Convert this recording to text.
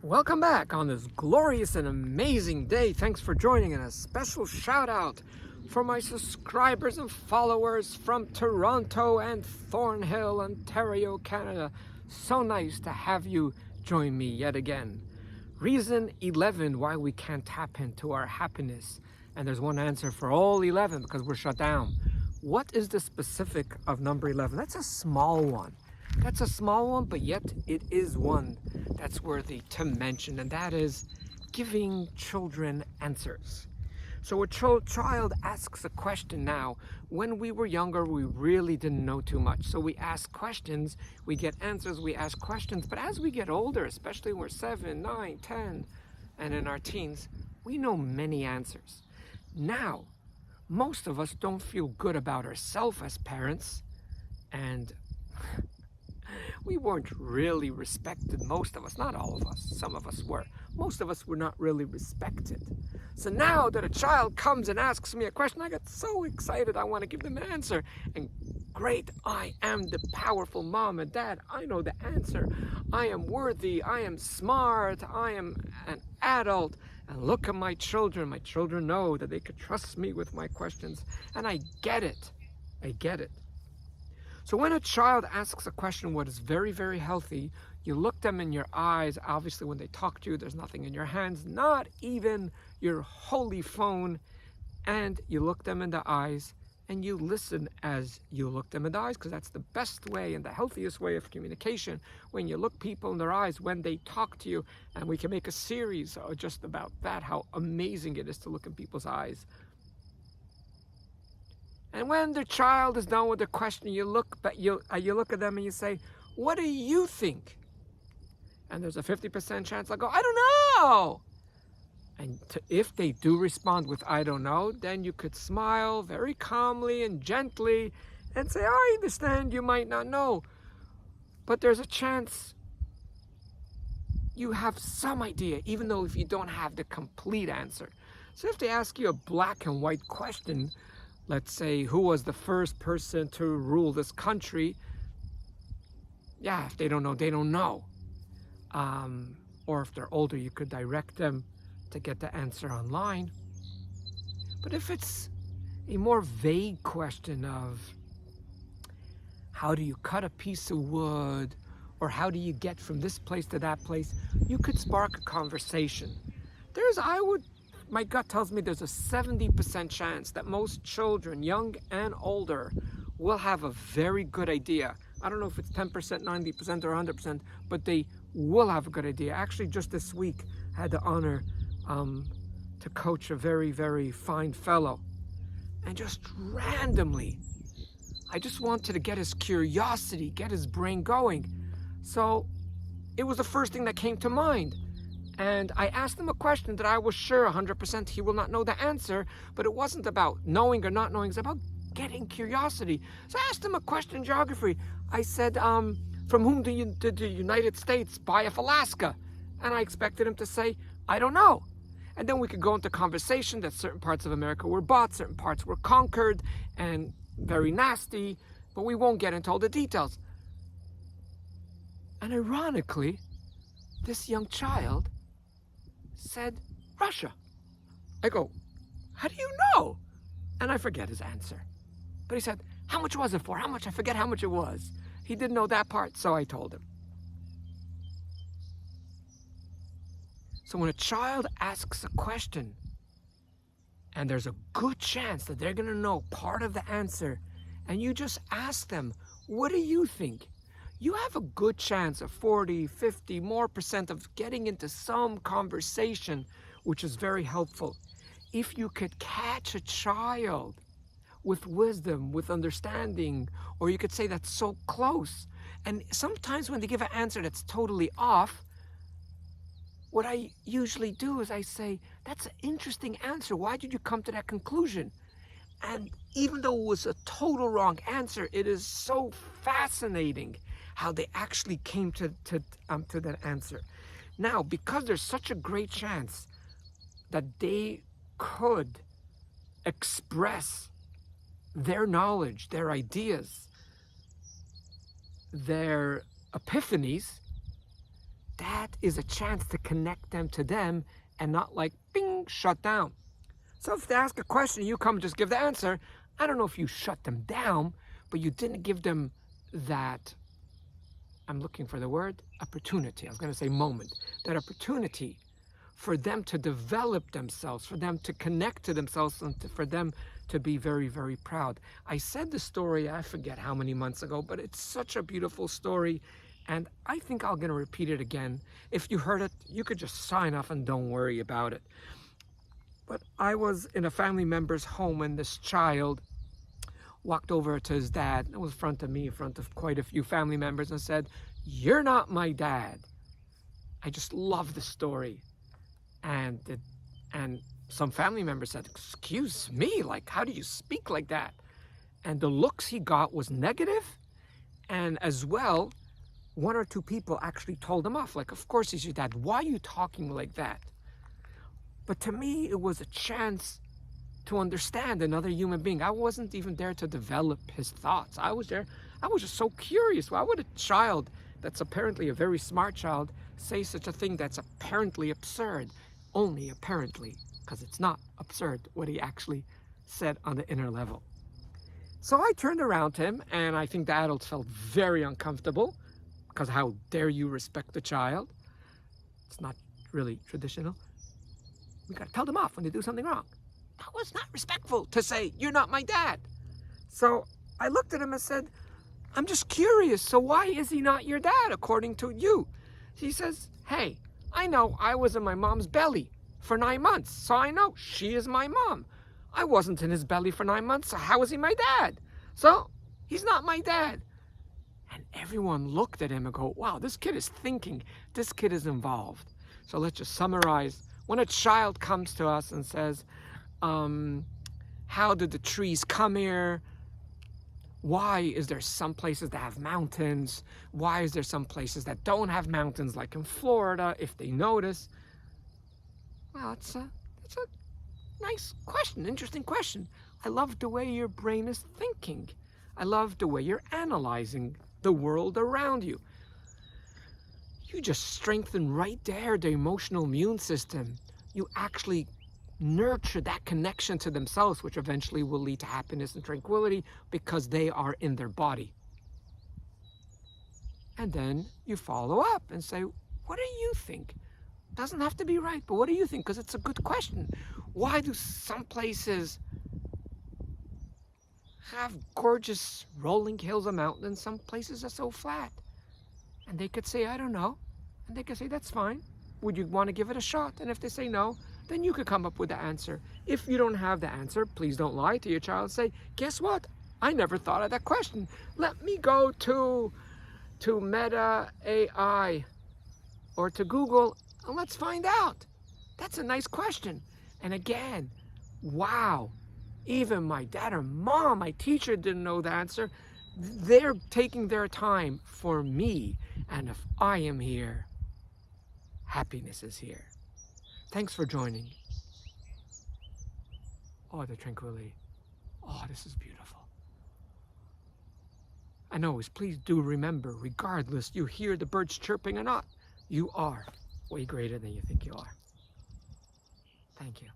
Welcome back on this glorious and amazing day. Thanks for joining, and a special shout out for my subscribers and followers from Toronto and Thornhill, Ontario, Canada. So nice to have you join me yet again. Reason 11 why we can't tap into our happiness. And there's one answer for all 11 because we're shut down. What is the specific of number 11? That's a small one. That's a small one, but yet it is one that's worthy to mention, and that is giving children answers. So a child asks a question now. When we were younger, we really didn't know too much. So we ask questions, we get answers, we ask questions. But as we get older, especially when we're 7, 9, 10, and in our teens, we know many answers. Now, most of us don't feel good about ourselves as parents, and we weren't really respected, most of us, not all of us, some of us were. Most of us were not really respected. So now that a child comes and asks me a question, I get so excited, I want to give them an answer. And great, I am the powerful mom and dad, I know the answer. I am worthy, I am smart, I am an adult. And look at my children know that they could trust me with my questions. And I get it. So when a child asks a question, what is very, very healthy, you look them in your eyes. Obviously, when they talk to you, there's nothing in your hands, not even your holy phone. And you look them in the eyes and you listen as you look them in the eyes, because that's the best way and the healthiest way of communication. When you look people in their eyes when they talk to you, and we can make a series just about that, how amazing it is to look in people's eyes. And when the child is done with the question, you look at them and you say, "What do you think?" And there's a 50% chance they'll go, "I don't know." And if they do respond with "I don't know," then you could smile very calmly and gently and say, "I understand you might not know, but there's a chance you have some idea, even though if you don't have the complete answer." So if they ask you a black and white question, let's say, who was the first person to rule this country? Yeah, if they don't know, they don't know. Or if they're older, you could direct them to get the answer online. But if it's a more vague question of how do you cut a piece of wood, or how do you get from this place to that place, you could spark a conversation. My gut tells me there's a 70% chance that most children, young and older, will have a very good idea. I don't know if it's 10%, 90%, or 100%, but they will have a good idea. Actually, just this week, I had the honor to coach a very, very fine fellow. And just randomly, I just wanted to get his curiosity, get his brain going. So it was the first thing that came to mind. And I asked him a question that I was sure 100% he will not know the answer, but it wasn't about knowing or not knowing, it's about getting curiosity. So I asked him a question in geography. I said, from whom did the United States buy off Alaska? And I expected him to say, "I don't know." And then we could go into conversation that certain parts of America were bought, certain parts were conquered, and very nasty, but we won't get into all the details. And ironically, this young child said, "Russia." I go, "How do you know?" And I forget his answer. But he said, "How much was it for? How much?" I forget how much it was. He didn't know that part, so I told him. So when a child asks a question, and there's a good chance that they're going to know part of the answer, and you just ask them, "What do you think?" you have a good chance of 40, 50 more % of getting into some conversation, which is very helpful. If you could catch a child with wisdom, with understanding, or you could say that's so close. And sometimes when they give an answer that's totally off, what I usually do is I say, "That's an interesting answer. Why did you come to that conclusion?" And even though it was a total wrong answer, it is so fascinating how they actually came to that answer. Now, because there's such a great chance that they could express their knowledge, their ideas, their epiphanies, that is a chance to connect them to them and not like, bing, shut down. So if they ask a question, you come just give the answer. I don't know if you shut them down, but you didn't give them that, I'm looking for the word, opportunity. I was going to say moment. That opportunity for them to develop themselves, for them to connect to themselves, and for them to be very, very proud. I said the story, I forget how many months ago, but it's such a beautiful story. And I think I'm going to repeat it again. If you heard it, you could just sign off and don't worry about it. But I was in a family member's home when this child walked over to his dad. It was in front of me, in front of quite a few family members, and said, "You're not my dad." I just love the story. And some family members said, "Excuse me, like, how do you speak like that?" And the looks he got was negative. And as well, one or two people actually told him off. Like, of course he's your dad. Why are you talking like that? But to me, it was a chance to understand another human being. I wasn't even there to develop his thoughts. I was there. I was just so curious. Why would a child that's apparently a very smart child say such a thing that's apparently absurd? Only apparently, because it's not absurd what he actually said on the inner level. So I turned around to him, and I think the adults felt very uncomfortable, because how dare you respect the child? It's not really traditional. We got to tell them off when they do something wrong. That was not respectful to say, "You're not my dad." So I looked at him and said, "I'm just curious, so why is he not your dad according to you?" He says, "Hey, I know I was in my mom's belly for 9 months, so I know she is my mom. I wasn't in his belly for 9 months, so how is he my dad? So he's not my dad." And everyone looked at him and go, "Wow, this kid is thinking. This kid is involved." So let's just summarize. When a child comes to us and says, "How did the trees come here? Why is there some places that have mountains? Why is there some places that don't have mountains, like in Florida, if they notice?" Well, it's a nice question, interesting question. I love the way your brain is thinking. I love the way you're analyzing the world around you. You just strengthen right there the emotional immune system. You actually nurture that connection to themselves, which eventually will lead to happiness and tranquility because they are in their body. And then you follow up and say, "What do you think?" Doesn't have to be right, but what do you think? Because it's a good question. Why do some places have gorgeous rolling hills and mountains? Some places are so flat. And they could say, "I don't know." And they could say, "That's fine. Would you want to give it a shot?" And if they say no, then you could come up with the answer. If you don't have the answer, please don't lie to your child. Say, "Guess what? I never thought of that question. Let me go to Meta AI or to Google and let's find out." That's a nice question. And again, wow, even my dad or mom, my teacher didn't know the answer. They're taking their time for me. And if I am here, happiness is here. Thanks for joining. Oh, the tranquility. Oh, this is beautiful. And always, please do remember, regardless you hear the birds chirping or not, you are way greater than you think you are. Thank you.